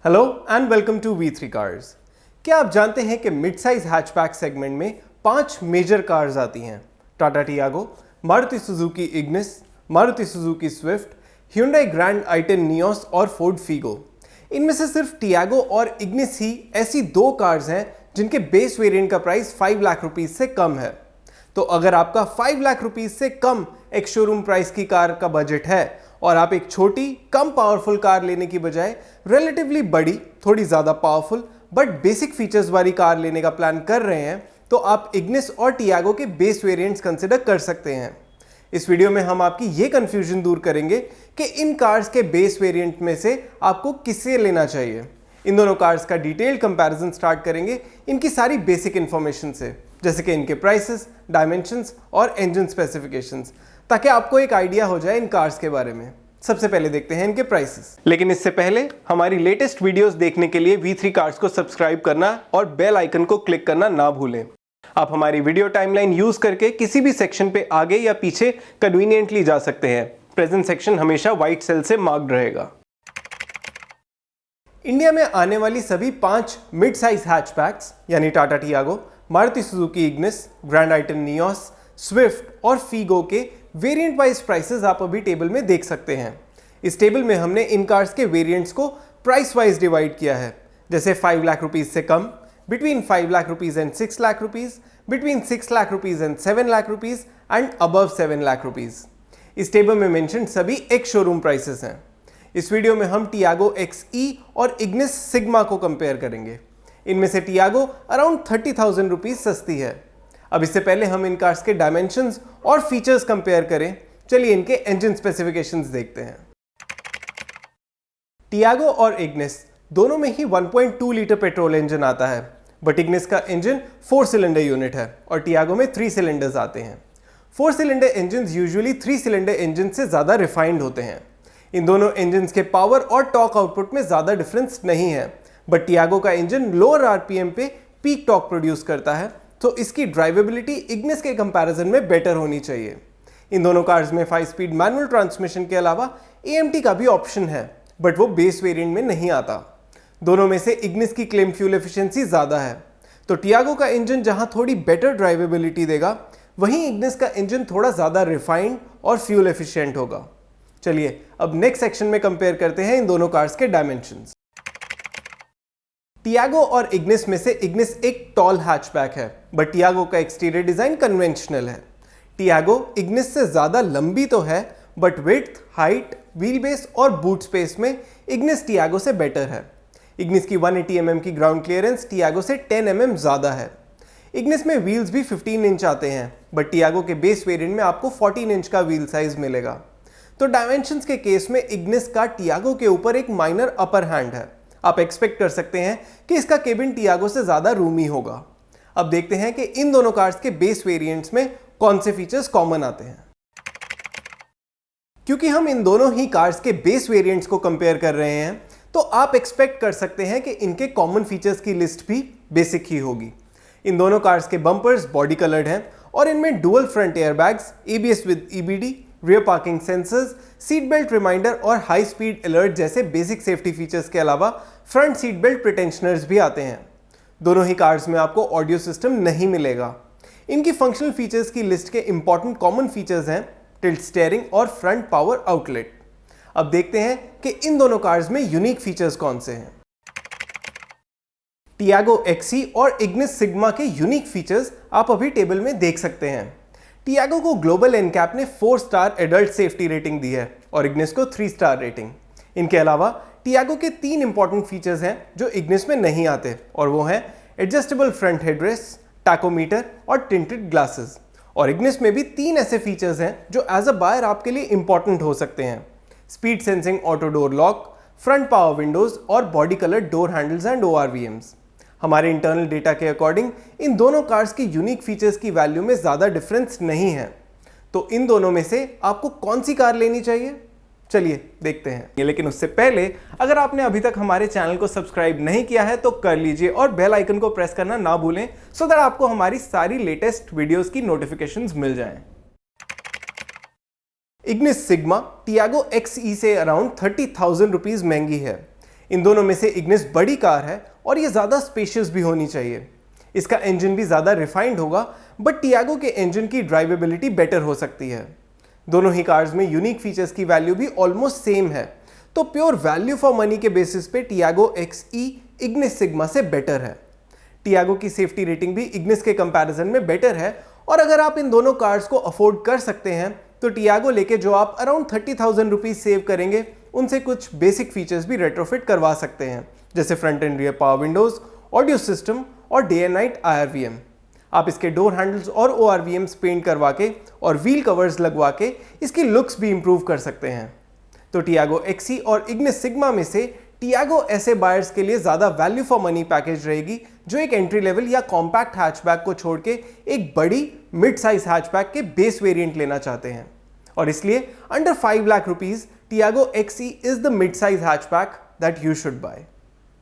Hello and welcome to V3 cars. क्या आप जानते हैं कि मिड साइज हैचबैक सेगमेंट में 5 मेजर कार्स आती हैं? Tata Tiago, Maruti Suzuki Ignis, Maruti Suzuki Swift, Hyundai grand i10 Nios और फोर्ड फीगो। इनमें से सिर्फ टियागो और इग्निस ही ऐसी दो कार्स हैं जिनके बेस वेरिएंट का प्राइस 5 लाख रुपीज से कम है। तो अगर आपका 5 लाख रुपीज से कम एक शोरूम प्राइस की कार का बजट है और आप एक छोटी कम पावरफुल कार लेने की बजाय रिलेटिवली बड़ी, थोड़ी ज़्यादा पावरफुल बट बेसिक फीचर्स वाली कार लेने का प्लान कर रहे हैं, तो आप इग्निस और टियागो के बेस वेरिएंट्स कंसिडर कर सकते हैं। इस वीडियो में हम आपकी ये कंफ्यूजन दूर करेंगे कि इन कार्स के बेस वेरिएंट में से आपको किसे लेना चाहिए। इन दोनों कार्स का डिटेल्ड कंपैरिजन स्टार्ट करेंगे इनकी सारी बेसिक इंफॉर्मेशन से, जैसे कि इनके प्राइसेस, डायमेंशंस और इंजन स्पेसिफिकेशंस, ताकि आपको एक आइडिया हो जाए इन कार्स के बारे में। सबसे पहले देखते हैं इनके प्राइसेस। लेकिन इससे पहले हमारी लेटेस्ट वीडियोस देखने के लिए V3 कार्स को सब्सक्राइब करना और बेल आइकन को क्लिक करना ना भूलें। आप हमारी वीडियो टाइमलाइन यूज करके किसी भी सेक्शन पे आगे या पीछे कन्वीनियंटली जा सकते हैं। प्रेजेंट सेक्शन हमेशा व्हाइट सेल से मार्क्ड रहेगा। इंडिया में आने वाली सभी 5 मिड साइज हैचबैक्स यानी Tata Tiago, Maruti Suzuki Ignis, grand i10 Nios, Swift और फीगो के वेरिएंट वाइज प्राइसेस आप अभी टेबल में देख सकते हैं। इस टेबल में हमने इन कार्स के वेरिएंट्स को प्राइस वाइज डिवाइड किया है, जैसे 5 लाख रुपीज से कम, between 5 lakh rupees and 6 lakh rupees, between 6 lakh rupees and 7 lakh rupees and above 7 lakh rupees. इस टेबल में मेंशन सभी एक शोरूम प्राइसेस हैं। इस वीडियो में हम टियागो XE और इग्निस सिग्मा को कंपेयर करेंगे। इनमें से टियागो अराउंड 30,000 रुपीज सस्ती है। अब इससे पहले हम इन कार्स के डायमेंशंस और फीचर्स कंपेयर करें। चलिए इनके इंजन स्पेसिफिकेशंस देखते हैं। टियागो और इग्निस दोनों में ही 1.2 लीटर पेट्रोल इंजन आता है, बट इग्निस का इंजन 4 सिलेंडर यूनिट है और टियागो में 3 सिलेंडर्स आते हैं। 4 cylinder engine usually 3 cylinder engine से ज्यादा रिफाइंड होते हैं। इन दोनों इंजन के पावर और टॉर्क आउटपुट में ज्यादा डिफरेंस नहीं है, बट टियागो का इंजन लोअर आरपीएम पे पीक टॉर्क प्रोड्यूस करता है, तो इसकी ड्राइवेबिलिटी इग्निस के कंपैरिजन में बेटर होनी चाहिए। इन दोनों कार्स में 5 स्पीड मैनुअल ट्रांसमिशन के अलावा AMT का भी ऑप्शन है, बट वो बेस वेरिएंट में नहीं आता। दोनों में से इग्निस की क्लेम फ्यूल एफिशिएंसी ज्यादा है, तो टियागो का इंजन जहां थोड़ी बेटर ड्राइवेबिलिटी देगा, वहीं इग्निस का इंजन थोड़ा ज्यादा रिफाइंड और फ्यूल एफिशिएंट होगा। चलिए अब नेक्स्ट सेक्शन में कंपेयर करते हैं इन दोनों कार्स के डायमेंशंस। टियागो और इग्निस में से इग्निस एक टॉल हैचबैक है, बट टियागो का एक्सटीरियर डिजाइन कन्वेंशनल है। टियागो इग्निस से ज्यादा लंबी तो है, but width, height, wheel base और बूट स्पेस में इग्निस टियागो से बेटर है। इग्निस की 180 mm की ग्राउंड क्लियरेंस टियागो से 10 mm ज्यादा है। इग्निस में व्हील्स भी 15 इंच आते हैं, बट टियागो के बेस वेरिएंट में आपको 14 इंच का व्हील साइज मिलेगा। तो डायमेंशंस के केस में इग्निस का टियागो के ऊपर एक माइनर अपर हैंड है। आप एक्सपेक्ट कर सकते हैं कि इसका केबिन टियागो से ज्यादा रूमी होगा। अब देखते हैं कि इन दोनों कार्स के बेस वेरिएंट्स में कौन से फीचर्स कॉमन आते हैं। क्योंकि हम इन दोनों ही कार्स के बेस वेरिएंट्स को कंपेयर कर रहे हैं, तो आप एक्सपेक्ट कर सकते हैं कि इनके कॉमन फीचर्स की लिस्ट भी बेसिक ही होगी। इन दोनों कार्स के बम्पर्स बॉडी कलर्ड हैं और इनमें dual front airbags, ABS with EBD, rear parking sensors, seat belt reminder और हाई स्पीड अलर्ट जैसे बेसिक सेफ्टी फीचर्स के अलावा फ्रंट सीट बेल्ट प्रिटेंशनर्स भी आते हैं। दोनों ही कार्स में आपको ऑडियो सिस्टम नहीं मिलेगा। इनकी फंक्शनल फीचर्स की लिस्ट के इंपॉर्टेंट कॉमन फीचर्स हैं टिल्ट स्टीयरिंग और फ्रंट पावर आउटलेट। अब देखते हैं कि इन दोनों कार्स में यूनिक फीचर्स कौन से हैं। टियागो XE और इग्निस सिग्मा के यूनिक फीचर्स आप अभी टेबल में देख सकते हैं। टियागो को ग्लोबल एनकैप ने 4 स्टार एडल्ट सेफ्टी रेटिंग दी है और इग्निस को 3 स्टार रेटिंग। इनके अलावा टियागो के 3 इंपॉर्टेंट फीचर्स हैं जो इग्निस में नहीं आते, और वो हैं एडजस्टेबल फ्रंट हेडरेस्ट, टैकोमीटर और टिंटेड ग्लासेस। और इग्निस में भी 3 ऐसे फीचर्स हैं जो एज अ बायर आपके लिए इंपॉर्टेंट हो सकते हैं: speed sensing auto door lock, front power windows और body colour door handles and ORVMs। हमारे इंटरनल डेटा के अकॉर्डिंग इन दोनों कार्स की यूनिक फीचर्स की वैल्यू में ज्यादा डिफरेंस नहीं है। तो इन दोनों में से आपको कौन सी कार लेनी चाहिए, चलिए देखते हैं। लेकिन उससे पहले अगर आपने अभी तक हमारे चैनल को सब्सक्राइब नहीं किया है तो कर लीजिए और बेल आइकन को प्रेस करना ना भूलें, सो दैट आपको हमारी सारी लेटेस्ट वीडियोस की नोटिफिकेशंस मिल जाएं। इग्निस सिग्मा टियागो XE से अराउंड 30,000 रुपीज महंगी है। इन दोनों में से इग्निस बड़ी कार है और ये ज़्यादा स्पेशियस भी होनी चाहिए। इसका इंजन भी ज़्यादा रिफाइंड होगा, बट टियागो के इंजन की ड्राइवेबिलिटी बेटर हो सकती है। दोनों ही कार्स में यूनिक फीचर्स की वैल्यू भी ऑलमोस्ट सेम है, तो प्योर वैल्यू फॉर मनी के बेसिस पे टियागो XE इग्निस सिग्मा से बेटर है। टियागो की सेफ्टी रेटिंग भी इग्निस के कंपैरिजन में बेटर है, और अगर आप इन दोनों कार्स को अफोर्ड कर सकते हैं तो टियागो लेके जो आप अराउंड 30,000 रुपीज सेव करेंगे उनसे कुछ बेसिक फीचर्स भी रेट्रोफिट करवा सकते हैं, जैसे front end rear power Windows, audio system और डे एंड नाइट IRVM। आप इसके डोर हैंडल्स और ORVMs पेंट करवा के और व्हील कवर्स लगवा के इसकी लुक्स भी इंप्रूव कर सकते हैं। तो टियागो XE और इग्निस सिग्मा में से टियागो ऐसे बायर्स के लिए ज़्यादा वैल्यू फॉर मनी पैकेज रहेगी जो एक एंट्री लेवल या कॉम्पैक्ट हैचबैक को छोड़ के एक बड़ी मिड साइज हैचबैक के बेस वेरिएंट लेना चाहते हैं, और इसलिए under 5 lakh rupees Tiago XE is the mid size hatchback that you should buy.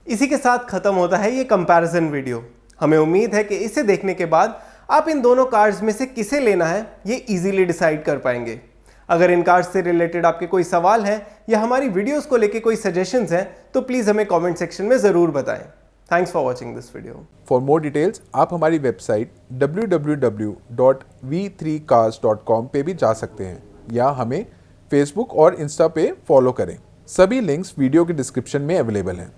इसी के साथ खत्म होता है ये कंपैरिजन वीडियो। हमें उम्मीद है कि इसे देखने के बाद आप इन दोनों कार्स में से किसे लेना है ये इजीली डिसाइड कर पाएंगे। अगर इन कार्स से रिलेटेड आपके कोई सवाल हैं या हमारी वीडियोस को लेके कोई सजेशंस हैं तो प्लीज़ हमें कमेंट सेक्शन में ज़रूर बताएं। Thanks for watching this video. For more details आप हमारी वेबसाइट www.v3cars.com पे भी जा सकते हैं या हमें फेसबुक और इंस्टा पे फॉलो करें। सभी लिंक्स वीडियो के डिस्क्रिप्शन में अवेलेबल हैं।